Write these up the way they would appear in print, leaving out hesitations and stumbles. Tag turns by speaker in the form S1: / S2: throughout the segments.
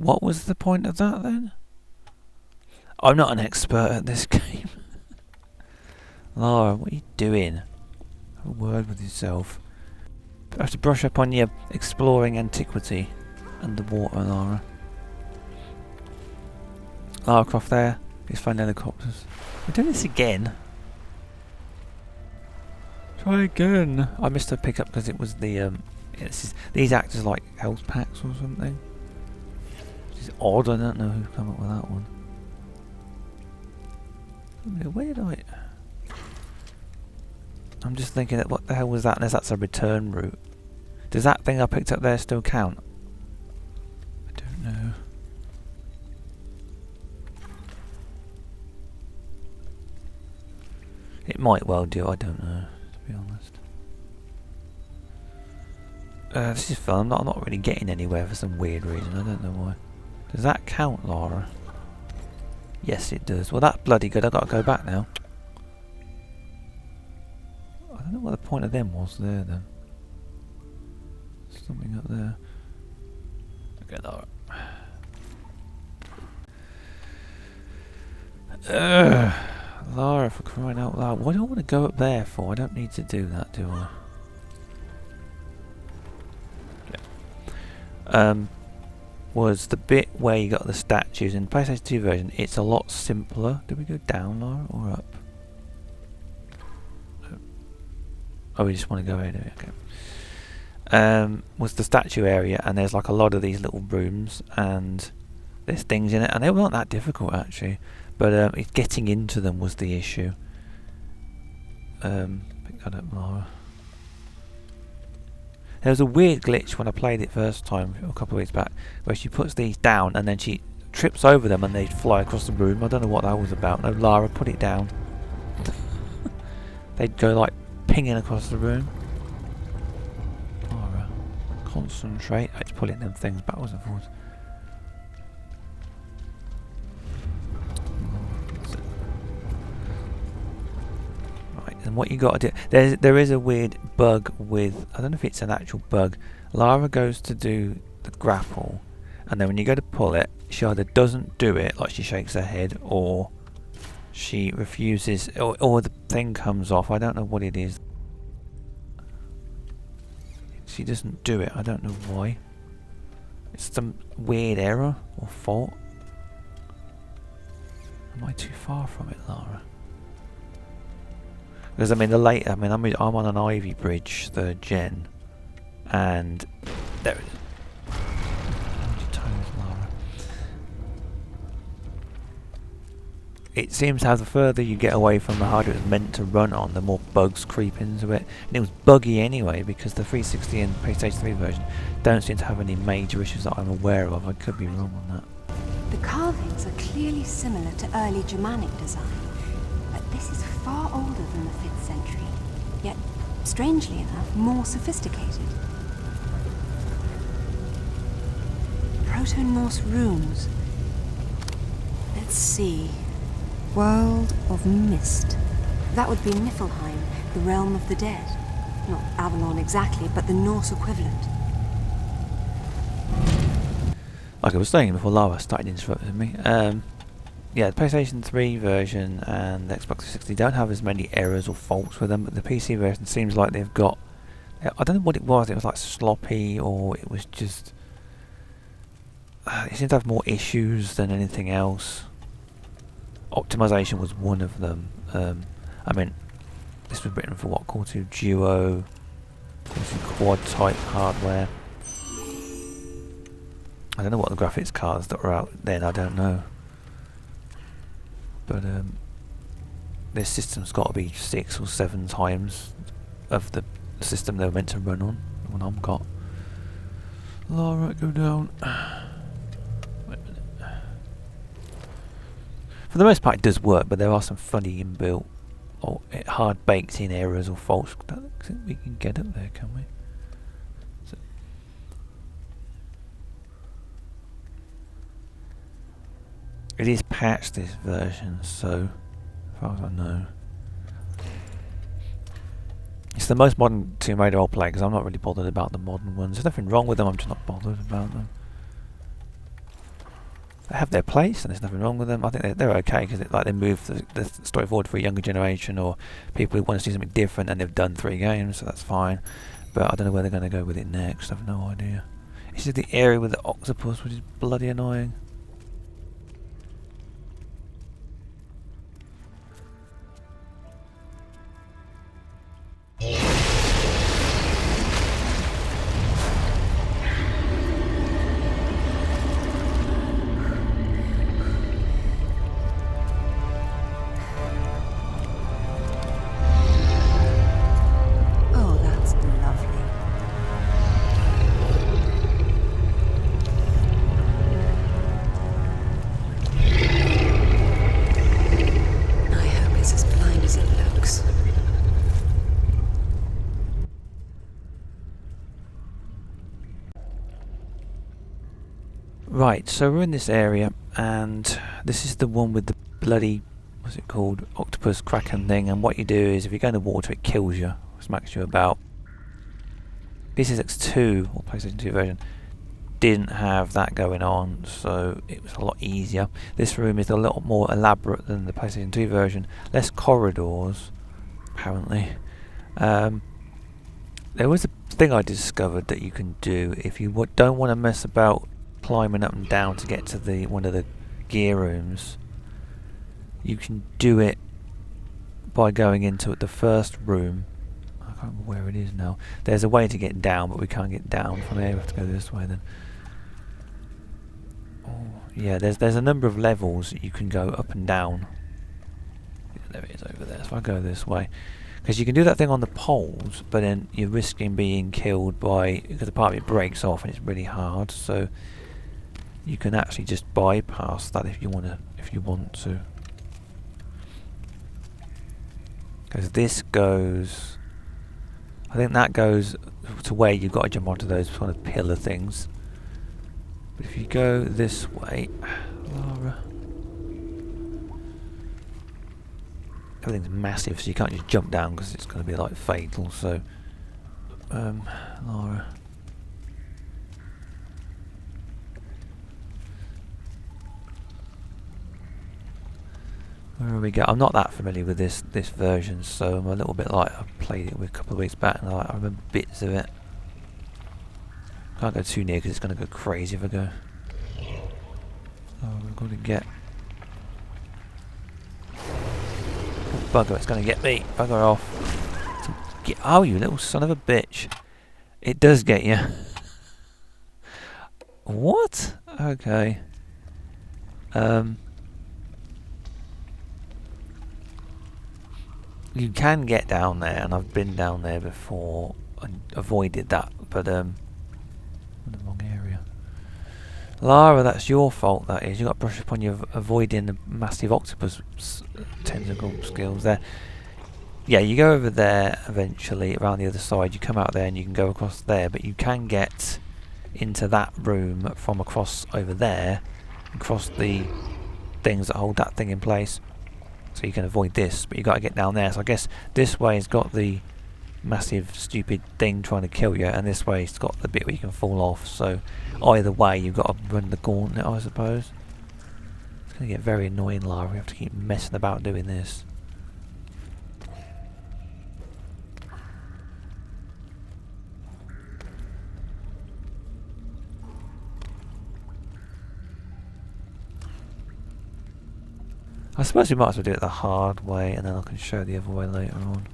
S1: What was the point of that then? I'm not an expert at this game. Lara, what are you doing? Have a word with yourself. You have to brush up on your exploring antiquity underwater, Lara. Lara Croft there. He's finding helicopters. We're doing this again. Try again. I missed a pickup because it was the these act as like health packs or something. Which is odd. I don't know who came up with that one. Where did I? I'm just thinking that what the hell was that? Unless that's a return route. Does that thing I picked up there still count? I don't know. It might well do. I don't know, to be honest. This is fun. I'm not really getting anywhere for some weird reason. I don't know why. Does that count, Lara? Yes, it does. Well, that's bloody good. I've got to go back now. I don't know what the point of them was there, then. Something up there. Okay, Lara. Lara, for crying out loud. Why do I want to go up there for? I don't need to do that, do I? Yeah. Was the bit where you got the statues in the PlayStation 2 version. It's a lot simpler. Do we go down, Lara, or up? Oh, we just want to go in. Okay. Was the statue area, and there's like a lot of these little rooms, and there's things in it, and they weren't that difficult actually, but it's getting into them was the issue. Pick that up, Lara. There was a weird glitch when I played it first time a couple of weeks back, where she puts these down and then she trips over them and they fly across the room. I don't know what that was about. No, Lara, put it down. They'd go like pinging across the room. Lara, concentrate. It's pulling them things backwards and forwards. And what you got to do, there is a weird bug with, I don't know if it's an actual bug. Lara goes to do the grapple, and then when you go to pull it, she either doesn't do it, like she shakes her head, or she refuses, or the thing comes off. I don't know what it is. She doesn't do it. I don't know why. It's some weird error or fault. Am I too far from it, Lara? Because I mean, I'm on an Ivy Bridge, 3rd gen, and there it is. Hold your toes, Lara. It seems how the further you get away from the harder it's meant to run on, the more bugs creep into it. And it was buggy anyway, because the 360 and PlayStation 3 version don't seem to have any major issues that I'm aware of. I could be wrong on that.
S2: The carvings are clearly similar to early Germanic design. But this is far older than the 5th century, yet, strangely enough, more sophisticated. Proto-Norse runes. Let's see. World of Mist. That would be Niflheim, the realm of the dead. Not Avalon exactly, but the Norse equivalent.
S1: Like I was saying before Lara started interrupting me, yeah, the PlayStation 3 version and the Xbox 360 don't have as many errors or faults with them, but the PC version seems like they've got... I don't know what it was like sloppy, or it was just... it seems to have more issues than anything else. Optimization was one of them. I mean, this was written for what, Core 2 Duo, quad type hardware. I don't know what the graphics cards that were out then, I don't know. But this system's got to be 6 or 7 times of the system they were meant to run on. The one I've got. Lara, go down. Wait a minute. For the most part, it does work, but there are some funny inbuilt or hard baked in errors or faults. I don't think we can get up there, can we? So it is patched, this version, so as far as I know. It's the most modern Tomb Raider I'll play, because I'm not really bothered about the modern ones. There's nothing wrong with them, I'm just not bothered about them. they have their place and there's nothing wrong with them. I think they're okay because they move the story forward for a younger generation or people who want to see something different, and they've done 3 games, so that's fine. But I don't know where they're going to go with it next. I have no idea. This is the area with the octopus, which is bloody annoying. Right, so we're in this area, and this is the one with the bloody, what's it called, octopus kraken thing, and what you do is if you go in the water it kills you, smacks you about. PCX2, or PlayStation 2 version, didn't have that going on, so it was a lot easier. This room is a little more elaborate than the PlayStation 2 version, less corridors, apparently. There was a thing I discovered that you can do if you don't want to mess about climbing up and down to get to one of the gear rooms. You can do it by going into the first room. I can't remember where it is now. There's a way to get down, but we can't get down from here. We have to go this way then. Oh, yeah, there's a number of levels that you can go up and down. Yeah, there it is over there. So I go this way. Because you can do that thing on the poles, but then you're risking being killed because the part of it breaks off and it's really hard. So you can actually just bypass that if you want to. Because this goes, I think that goes to where you've got to jump onto those kind of pillar things. But if you go this way, Lara, everything's massive, so you can't just jump down because it's going to be like fatal. So, Lara. Where we go? I'm not that familiar with this version, so I'm a little bit like I played it with a couple of weeks back, and I remember bits of it. Can't go too near because it's going to go crazy if I go. Oh, we're going to get. Oh, bugger! It's going to get me. Bugger off. Oh, you little son of a bitch! It does get you. What? Okay. You can get down there, and I've been down there before and avoided that, but in the wrong area. Lara, that's your fault, that is. You've got to brush up on your avoiding the massive octopus tentacle skills there. Yeah, you go over there eventually, around the other side, you come out there and you can go across there, but you can get into that room from across over there, across the things that hold that thing in place. So you can avoid this, but you've got to get down there. So I guess this way has got the massive stupid thing trying to kill you, and this way it's got the bit where you can fall off. So either way you've got to run the gauntlet, I suppose. It's going to get very annoying, Lara. We have to keep messing about doing this. I suppose we might as well do it the hard way, and then I can show the other way later on.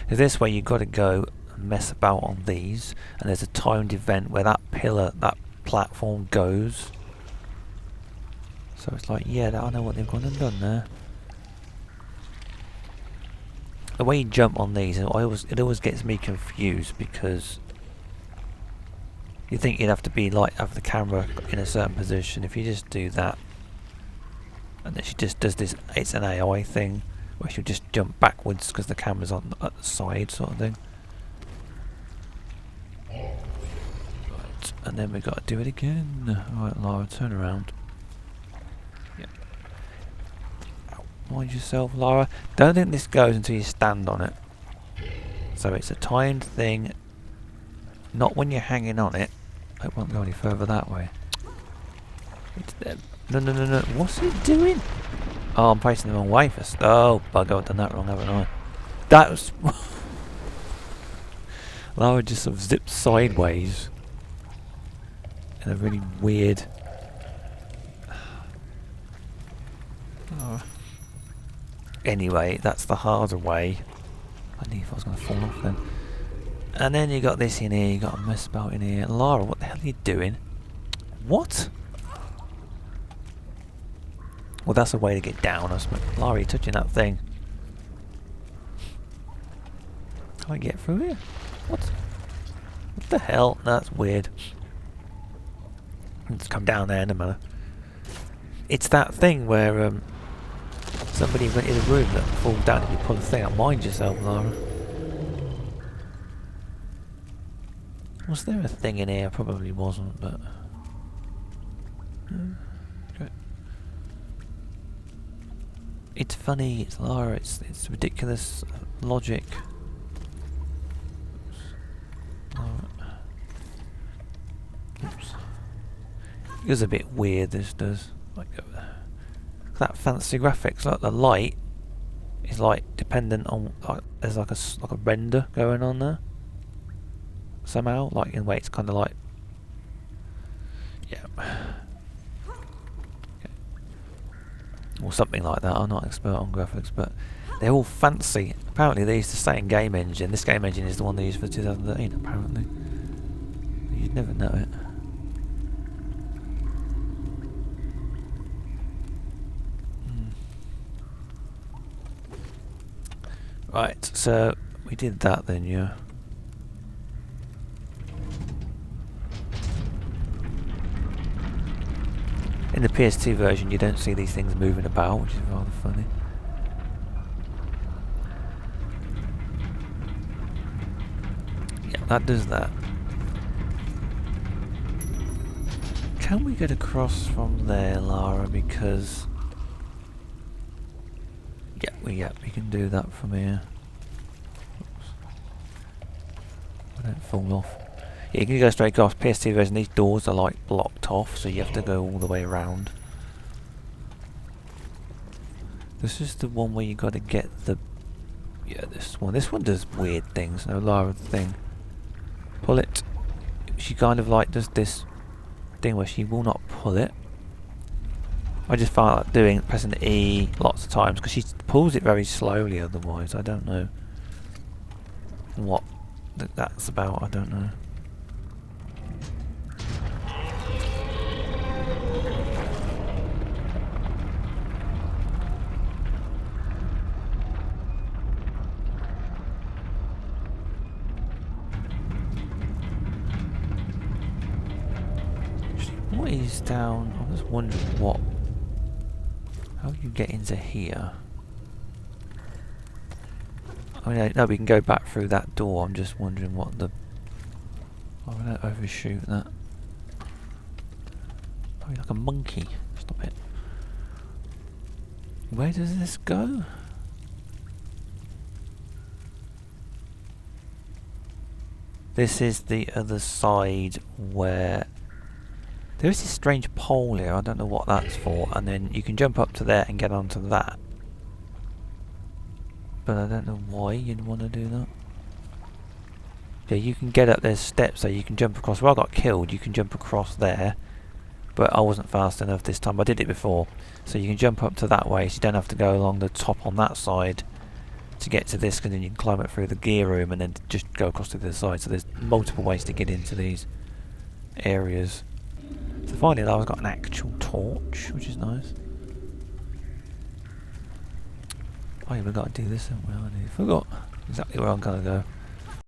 S1: This way you've got to go and mess about on these, and there's a timed event where that pillar, that platform goes. So it's like, yeah, I know what they've gone and done there. The way you jump on these, it always gets me confused, because you think you'd have to be like have the camera in a certain position. If you just do that, and then she just does this, it's an AI thing where she'll just jump backwards because the camera's on at the side, sort of thing. Right, and then we got to do it again. Right, Lara, turn around. Yeah. Ow. Mind yourself, Lara. Don't think this goes until you stand on it. So it's a timed thing. Not when you're hanging on it. It won't go any further that way. It's there. No, no, no, no. What's it doing? Oh, I'm facing the wrong way first. Oh, bugger, I've done that wrong, haven't I? That was... Lara just sort of zipped sideways. In a really weird... Oh. Anyway, that's the harder way. I knew if I was going to fall off then. And then you got this in here, you got a mess about in here. Lara, what the hell are you doing? What? Well, that's a way to get down, I suppose. Lara, you're touching that thing. Can I get through here? What? What the hell? That's weird. Let's come down there in a minute. It's that thing where somebody went in a room that falls down if you pull the thing out. Mind yourself, Lara. Was there a thing in here? Probably wasn't, but... Okay. It's funny, it's Lara, it's ridiculous logic. Oops. It was a bit weird, this does. Like that fancy graphics, like the light is like dependent on, like, there's like a render going on there. Somehow, like in a way it's kind of like, yeah, okay. Or something like that. I'm not an expert on graphics, but they're all fancy. Apparently they used the same game engine. This game engine is the one they used for 2013 apparently. You'd never know it. Right, so we did that then, yeah. In the PS2 version you don't see these things moving about, which is rather funny. Yeah, that does that. Can we get across from there, Lara? Because... Yeah, we can do that from here. Oops. I don't fall off. Yeah, you can go straight across. PS2 version, these doors are like blocked off, so you have to go all the way around. This is the one where you got to get the... Yeah, this one. This one does weird things. No, Lara, the thing. Pull it. She kind of like does this thing where she will not pull it. I just find like pressing E lots of times because she pulls it very slowly otherwise. I don't know what that's about. I don't know. What is down? I'm just wondering what... How do you get into here? I mean, no, we can go back through that door. I'm just wondering what the... Oh, I don't overshoot that. Oh, you're like a monkey. Stop it. Where does this go? This is the other side where... There is this strange pole here, I don't know what that's for, and then you can jump up to there and get onto that. But I don't know why you'd want to do that. Yeah, you can get up, there's steps so you can jump across. Where I got killed, you can jump across there. But I wasn't fast enough this time, I did it before. So you can jump up to that way, so you don't have to go along the top on that side to get to this, because then you can climb it through the gear room and then just go across to the other side. So there's multiple ways to get into these areas. So finally I've got an actual torch, which is nice. Oh yeah, we've got to do this, haven't we? I forgot exactly where I'm going to go.